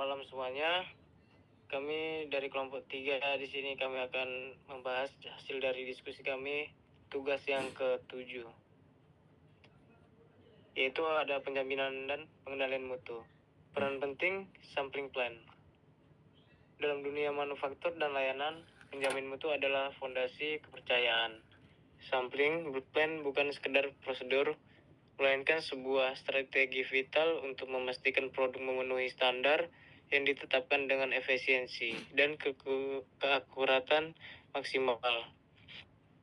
malam semuanya. Kami dari kelompok 3 di sini kami akan membahas hasil dari diskusi kami tugas yang ke-7. Yaitu ada penjaminan dan pengendalian mutu. Peran penting sampling plan. Dalam dunia manufaktur dan layanan, penjamin mutu adalah fondasi kepercayaan. Sampling plan bukan sekedar prosedur, melainkan sebuah strategi vital untuk memastikan produk memenuhi standar yang ditetapkan dengan efisiensi dan keakuratan maksimal.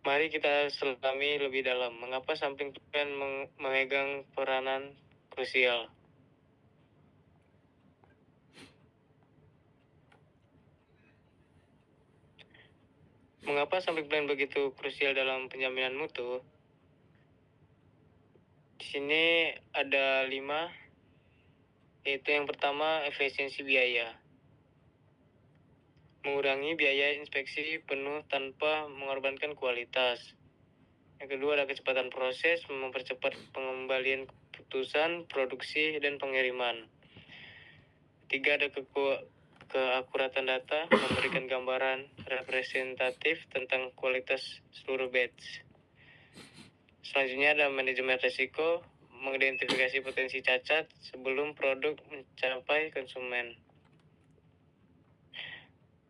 Mari kita selami lebih dalam mengapa sampling plan memegang peranan krusial. Mengapa sampling plan begitu krusial dalam penjaminan mutu? Di sini ada 5, yaitu yang pertama efisiensi biaya. Mengurangi biaya inspeksi penuh tanpa mengorbankan kualitas. Yang kedua ada kecepatan proses, mempercepat pengembalian keputusan, produksi, dan pengiriman. Tiga ada keakuratan data, memberikan gambaran representatif tentang kualitas seluruh batch. Selanjutnya ada manajemen risiko, mengidentifikasi potensi cacat sebelum produk mencapai konsumen.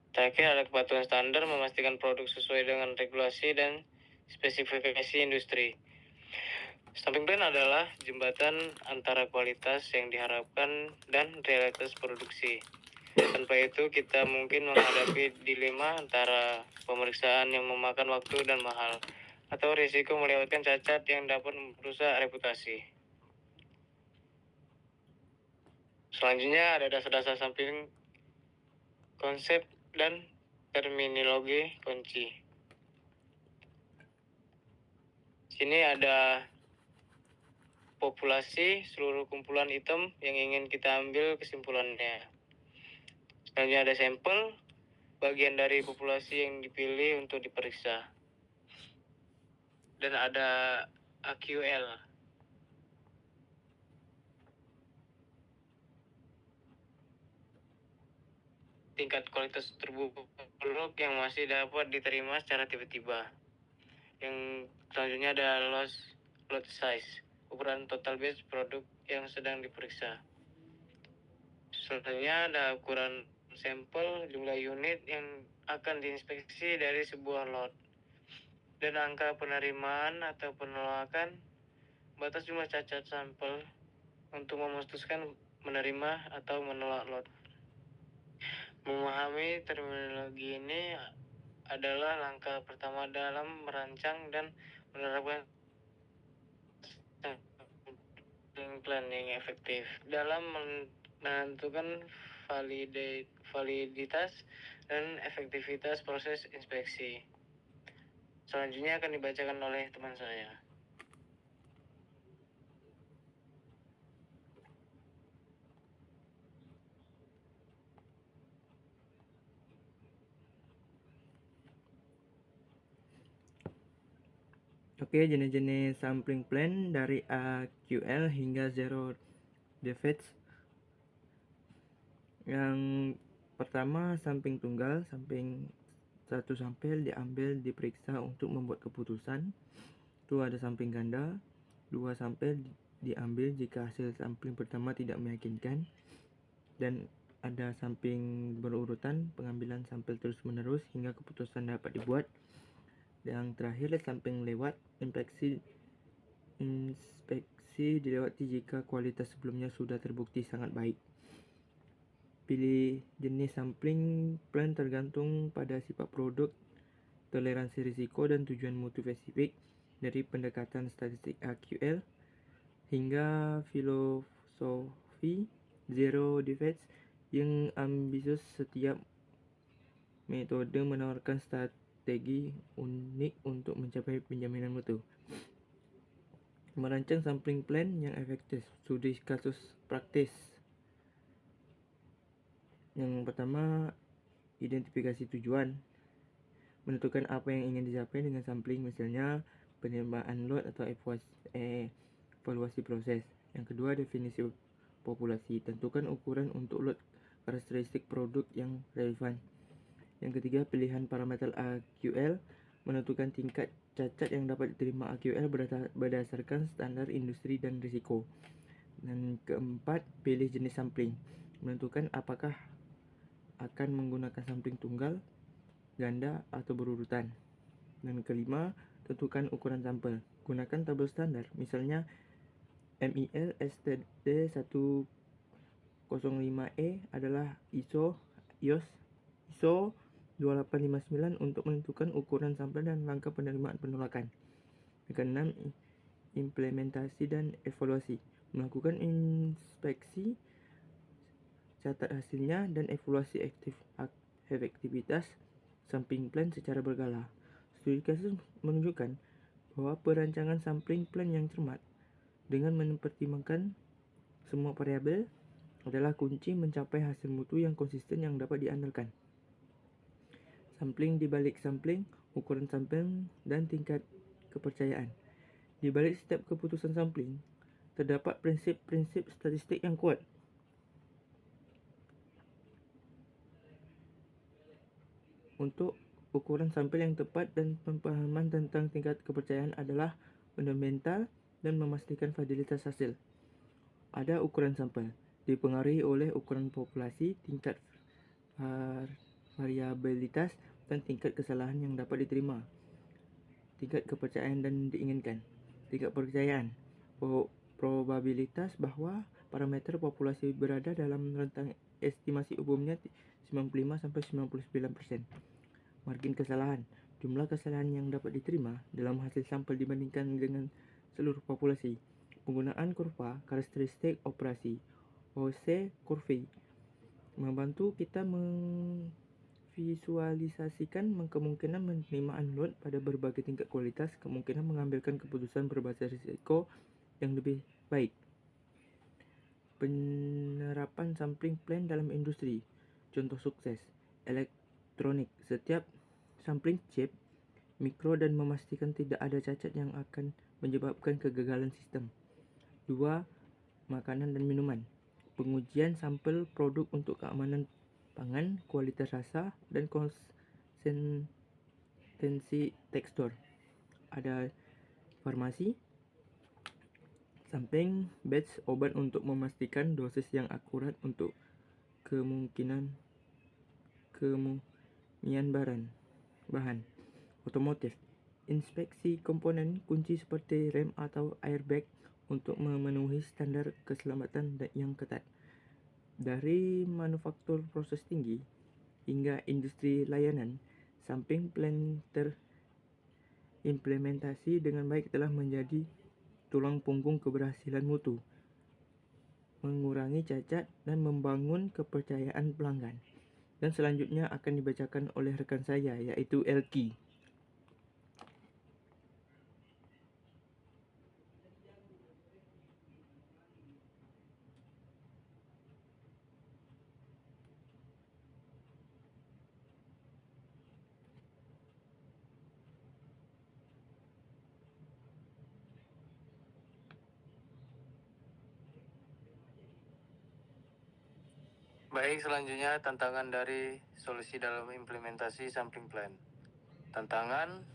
Terakhir ada kepatuhan standar, memastikan produk sesuai dengan regulasi dan spesifikasi industri. Sampling plan adalah jembatan antara kualitas yang diharapkan dan realitas produksi. Tanpa itu kita mungkin menghadapi dilema antara pemeriksaan yang memakan waktu dan mahal, atau risiko melewatkan cacat yang dapat merusak reputasi. Selanjutnya ada dasar-dasar sampling, konsep, dan terminologi kunci. Sini ada populasi, seluruh kumpulan item yang ingin kita ambil kesimpulannya. Selanjutnya ada sampel, bagian dari populasi yang dipilih untuk diperiksa. Dan ada AQL. Tingkat kualitas terburuk yang masih dapat diterima secara tiba-tiba. Yang selanjutnya ada lot size, ukuran total batch produk yang sedang diperiksa. Selanjutnya ada ukuran sampel, jumlah unit yang akan diinspeksi dari sebuah lot. Dan angka penerimaan atau penolakan, batas jumlah cacat sampel untuk memutuskan menerima atau menolak lot. Memahami terminologi ini adalah langkah pertama dalam merancang dan menerapkan sampling plan yang efektif dalam menentukan validitas dan efektivitas proses inspeksi. Selanjutnya akan dibacakan oleh teman saya. Oke, jenis-jenis sampling plan dari AQL hingga zero defects. Yang pertama, sampling tunggal. Sampling satu sampel diambil diperiksa untuk membuat keputusan. Itu ada sampling ganda. 2 sampel diambil jika hasil sampling pertama tidak meyakinkan. Dan ada sampling berurutan, pengambilan sampel terus-menerus hingga keputusan dapat dibuat. Yang terakhir, sampling lewat, inspeksi dilewati jika kualitas sebelumnya sudah terbukti sangat baik. Pilih jenis sampling plan tergantung pada sifat produk, toleransi risiko, dan tujuan mutu spesifik, dari pendekatan statistik AQL hingga filosofi zero defects yang ambisius. Setiap metode menawarkan strategi unik untuk mencapai penjaminan mutu. Merancang sampling plan yang efektif. Studi kasus praktis. Yang pertama, identifikasi tujuan. Menentukan apa yang ingin dicapai dengan sampling, misalnya penerimaan lot atau evaluasi proses. Yang kedua, definisi populasi. Tentukan ukuran untuk lot karakteristik produk yang relevan. Yang ketiga, pilihan parameter AQL menentukan tingkat cacat yang dapat diterima AQL berdasarkan standar industri dan risiko. Dan keempat, pilih jenis sampling, menentukan apakah akan menggunakan sampling tunggal, ganda, atau berurutan. Dan kelima, tentukan ukuran sampel. Gunakan tabel standar, misalnya MIL STD 105E adalah ISO 2859 untuk menentukan ukuran sampel dan langkah penerimaan penolakan. Yang keenam, implementasi dan evaluasi. Melakukan inspeksi, catat hasilnya, dan evaluasi efektivitas sampling plan secara berkala. Studi kasus menunjukkan bahwa perancangan sampling plan yang cermat dengan mempertimbangkan semua variabel adalah kunci mencapai hasil mutu yang konsisten yang dapat diandalkan. Sampling di balik sampling, ukuran sampling, dan tingkat kepercayaan. Di balik setiap keputusan sampling, terdapat prinsip-prinsip statistik yang kuat. Untuk ukuran sampel yang tepat dan pemahaman tentang tingkat kepercayaan adalah fundamental dan memastikan validitas hasil. Ada ukuran sampel, dipengaruhi oleh ukuran populasi, tingkat variabilitas, dan tingkat kesalahan yang dapat diterima. Tingkat kepercayaan dan diinginkan. Tingkat kepercayaan, probabilitas bahwa parameter populasi berada dalam rentang estimasi umumnya 95-99%. Margin kesalahan, jumlah kesalahan yang dapat diterima dalam hasil sampel dibandingkan dengan seluruh populasi. Penggunaan kurva karakteristik operasi OC Curve membantu kita memvisualisasikan kemungkinan penerimaan load pada berbagai tingkat kualitas, kemungkinan mengambilkan keputusan berbasis risiko yang lebih baik. Penerapan sampling plan dalam industri. Contoh sukses, elektronik. Setiap sampling chip mikro dan memastikan tidak ada cacat yang akan menyebabkan kegagalan sistem. 2. Makanan dan minuman. Pengujian sampel produk untuk keamanan pangan, kualitas rasa, dan konsistensi tekstur. Ada farmasi. Sampling batch obat untuk memastikan dosis yang akurat untuk kemungkinan bahan. Otomotif. Inspeksi komponen kunci seperti rem atau airbag untuk memenuhi standar keselamatan yang ketat. Dari manufaktur proses tinggi hingga industri layanan, sampling plan terimplementasi dengan baik telah menjadi tulang punggung keberhasilan mutu, mengurangi cacat, dan membangun kepercayaan pelanggan. Dan selanjutnya akan dibacakan oleh rekan saya, yaitu Elki. Baik, selanjutnya tantangan dari solusi dalam implementasi sampling plan. Tantangan,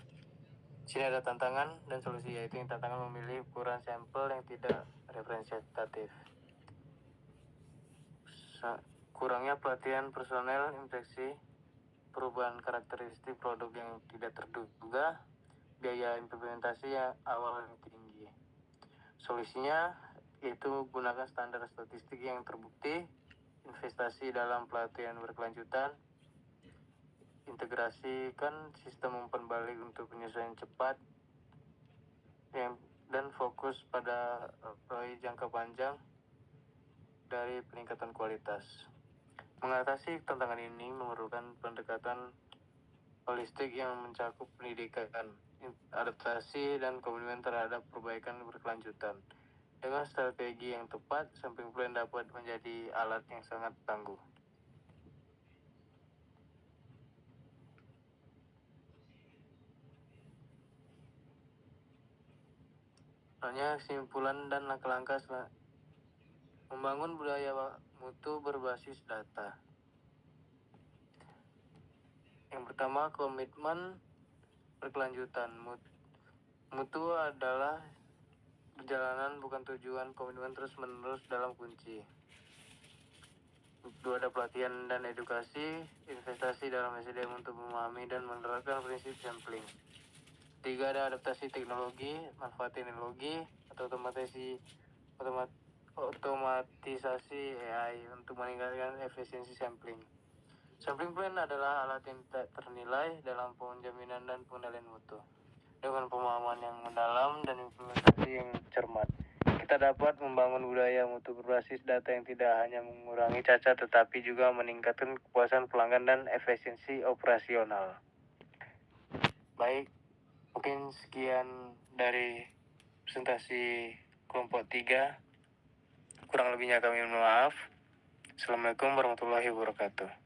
sini ada tantangan dan solusi, yaitu yang tantangan memilih ukuran sampel yang tidak representatif. Kurangnya pelatihan personel inspeksi, perubahan karakteristik produk yang tidak terduga, biaya implementasi yang awal yang tinggi. Solusinya yaitu gunakan standar statistik yang terbukti, investasi dalam pelatihan berkelanjutan, integrasikan sistem umpan balik untuk penyesuaian cepat, dan fokus pada ROI jangka panjang dari peningkatan kualitas. Mengatasi tantangan ini memerlukan pendekatan holistik yang mencakup pendidikan, adaptasi, dan komitmen terhadap perbaikan berkelanjutan. Dengan strategi yang tepat, sampling plan dapat menjadi alat yang sangat tangguh. Hanya kesimpulan dan langkah-langkah membangun budaya mutu berbasis data. Yang pertama, komitmen berkelanjutan. Mutu adalah perjalanan bukan tujuan. Komitmen terus-menerus dalam kunci. 2, ada pelatihan dan edukasi, investasi dalam SDM untuk memahami dan menerapkan prinsip sampling. 3, ada adaptasi teknologi, manfaat teknologi atau otomatisasi AI untuk meningkatkan efisiensi sampling. Sampling plan adalah alat yang tidak ternilai dalam penjaminan dan pengendalian mutu. Dengan pemahaman yang mendalam dan implementasi yang cermat, kita dapat membangun budaya mutu berbasis data yang tidak hanya mengurangi cacat tetapi juga meningkatkan kepuasan pelanggan dan efisiensi operasional. Baik, mungkin sekian dari presentasi kelompok 3. Kurang lebihnya kami mohon maaf. Assalamualaikum warahmatullahi wabarakatuh.